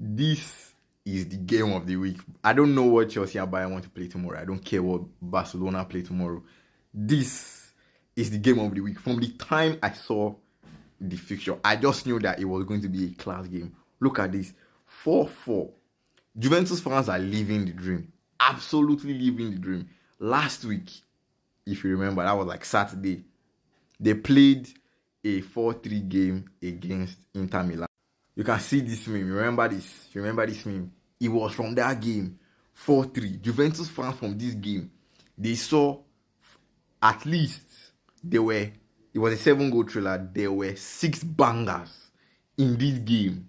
This is the game of the week. I don't know what Chelsea and Bayern want to play tomorrow. I don't care what Barcelona play tomorrow. This is the game of the week. From the time I saw the fixture, I just knew that it was going to be a class game. Look at this. 4-4. Juventus fans are living the dream. Absolutely living the dream. Last week, if you remember, that was like Saturday. They played a 4-3 game against Inter Milan. You can see this meme. Remember this? Remember this meme? It was from that game. 4-3. Juventus fans from this game, they saw at least it was a 7-goal thriller. There were 6 bangers in this game.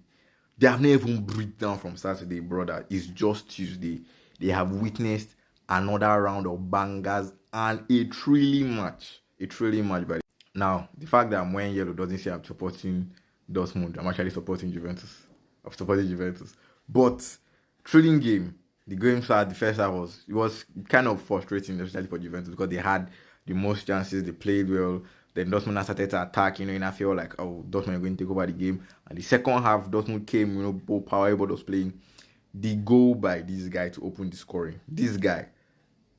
They have never even breathed down from Saturday, brother. It's just Tuesday. They have witnessed another round of bangers and a thrilling match. A thrilling match, by the way. Now, the fact that I'm wearing yellow doesn't say I'm supporting Dortmund. I'm actually supporting Juventus. I've supported Juventus. But thrilling game. The game started, the first half was kind of frustrating, especially for Juventus, because they had the most chances, they played well. Then Dortmund started to attack, and I feel like, oh, Dortmund are going to take over the game. And the second half, Dortmund came, both power was playing. The goal by this guy to open the scoring. This guy,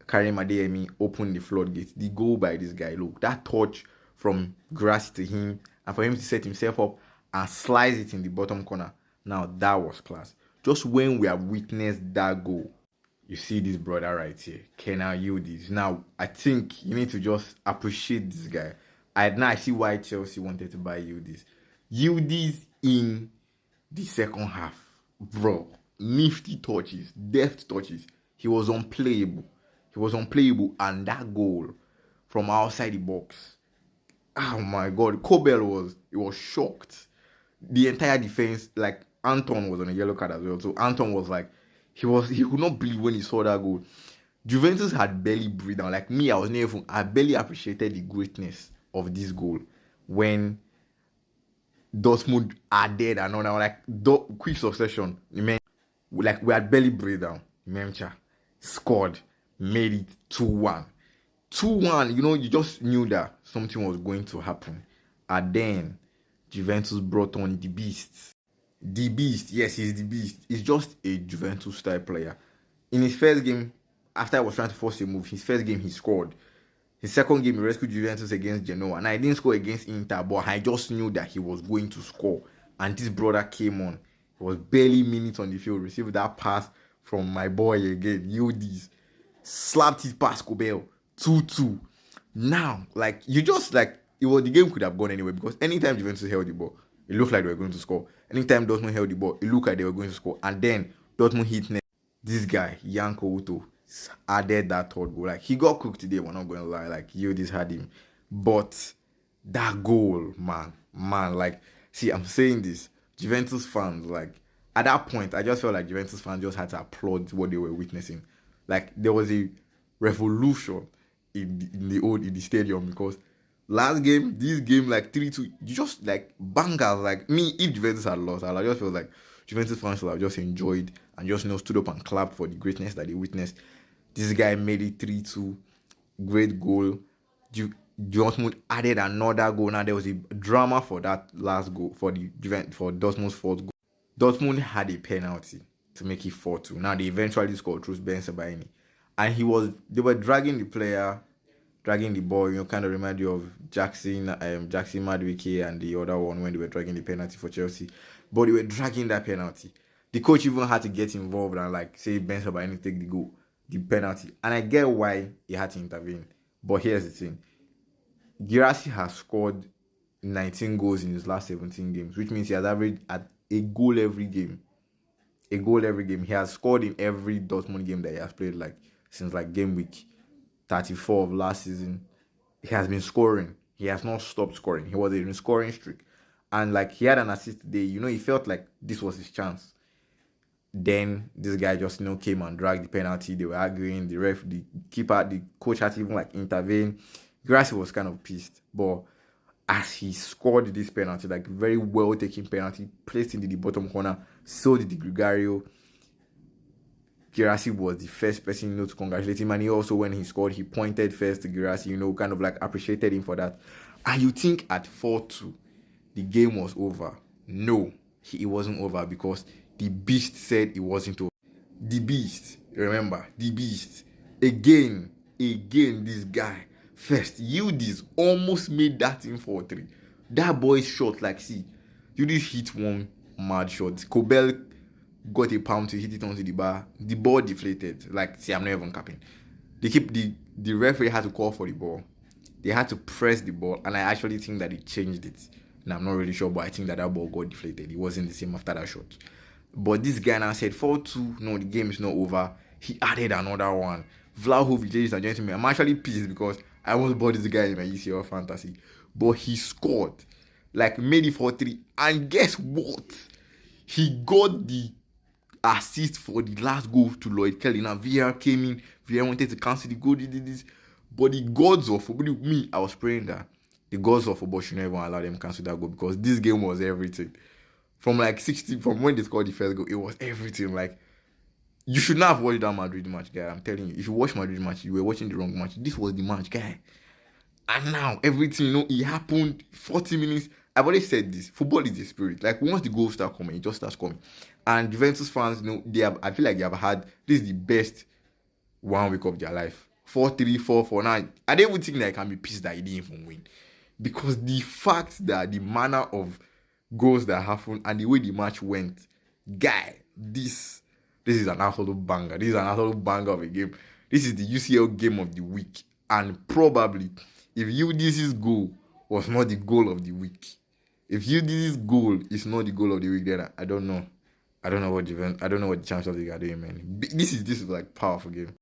Karim Adeyemi, opened the floodgates. The goal by this guy, look, that touch from Grass to him, and for him to set himself up and slice it in the bottom corner. Now, that was class. Just when we have witnessed that goal, you see this brother right here, Kenal Yildiz. Now, I think you need to just appreciate this guy. I see why Chelsea wanted to buy Yildiz. Yildiz in the second half, bro, nifty touches, deft touches. He was unplayable. And that goal from outside the box, oh my God, Kobel was shocked. The entire defense, like Anton was on a yellow card as well. So Anton was like, he could not believe when he saw that goal. Juventus had barely breathed down. Like me, I barely appreciated the greatness of this goal when Dortmund added another, like quick succession. Like we had barely breathed down. Memcha scored, made it 2-1. 2-1, you just knew that something was going to happen. And then Juventus brought on the beast. The beast, yes, he's the beast. He's just a Juventus style player. In his first game, after I was trying to force a move, his first game he scored. His second game he rescued Juventus against Genoa. And I didn't score against Inter, but I just knew that he was going to score. And this brother came on. He was barely minutes on the field, received that pass from my boy again, Yildiz. Slapped his pass, Kobel. 2-2. Now, the game could have gone anyway, because anytime Juventus held the ball, it looked like they were going to score. Anytime Dortmund held the ball, it looked like they were going to score. And then Dortmund hit net. This guy, Janko Uto, added that third goal. Like, he got cooked today, we're not going to lie. Like, Yildiz had him. But that goal, man, like, see, I'm saying this. Juventus fans, like, at that point, I just felt like Juventus fans just had to applaud what they were witnessing. Like, there was a revolution in the stadium, because last game, this game, like 3-2, you just like bangers. Like me, if Juventus had lost, I just feel like Juventus fans should have just enjoyed and just stood up and clapped for the greatness that they witnessed. This guy made it 3-2, great goal. Dortmund added another goal. Now there was a drama for that last goal for Dortmund's fourth goal. Dortmund had a penalty to make it 4-2. Now they eventually scored through Ben Sebaini. And they were dragging the ball, kind of remind you of Jackson Madwike and the other one when they were dragging the penalty for Chelsea. But they were dragging that penalty. The coach even had to get involved and say Ben Sebaini take the penalty. And I get why he had to intervene. But here's the thing. Girassi has scored 19 goals in his last 17 games, which means he has averaged at a goal every game. He has scored in every Dortmund game that he has played, since game week 34 of last season. He has been scoring. He has not stopped scoring. He was in a scoring streak. And he had an assist today. He felt like this was his chance. Then this guy just came and dragged the penalty. They were arguing. The keeper, the coach had to even intervene. Grassi was kind of pissed. But as he scored this penalty, very well taken penalty, placed into the bottom corner, so did the Gregario. Girassi was the first person to congratulate him, and he also, when he scored, he pointed first to Girassi, kind of appreciated him for that. And you think at 4-2 the game was over? No, it wasn't over, because The beast said it wasn't over. The beast, remember, the beast. Again, this guy. First, Yildiz almost made that thing 4-3. That boy's shot, like, see, Yildiz hit one mad shot. Kobel got a palm to hit it onto the bar. The ball deflated. Like, see, I'm not even capping. They keep the referee had to call for the ball. They had to press the ball, and I actually think that it changed it. And I'm not really sure, but I think that ball got deflated. It wasn't the same after that shot. But this guy now said 4-2. No, the game is not over. He added another one. Vlahovic, ladies and gentlemen, I'm actually pissed because I almost bought this guy in my ECL fantasy. But he scored. Like, made it 4-3. And guess what? He got the assist for the last goal to Lloyd Kelly. Now, VR came in. VR wanted to cancel the goal. He did this. But the gods of football, me, I was praying that the gods of football should never allow them to cancel that goal, because this game was everything. From like 60, from when they scored the first goal, it was everything. Like, you should not have watched that Madrid match, guy. I'm telling you. If you watch Madrid match, you were watching the wrong match. This was the match, guy. And now, everything, it happened 40 minutes. I've already said this. Football is the spirit. Like, once the goals start coming, it just starts coming. And Juventus fans, I feel like they have had, this is the best 1 week of their life. 4-3, 4-4. Now, I don't even think that I can be pissed that he didn't even win. Because the fact that the manner of goals that happened and the way the match went, guy, this is an absolute banger. This is an absolute banger of a game. This is the UCL game of the week. And probably, if Yildiz's goal was not the goal of the week, if Yildiz's goal is not the goal of the week, then I don't know. I don't know what the chance of the guy doing, man. This is like powerful game.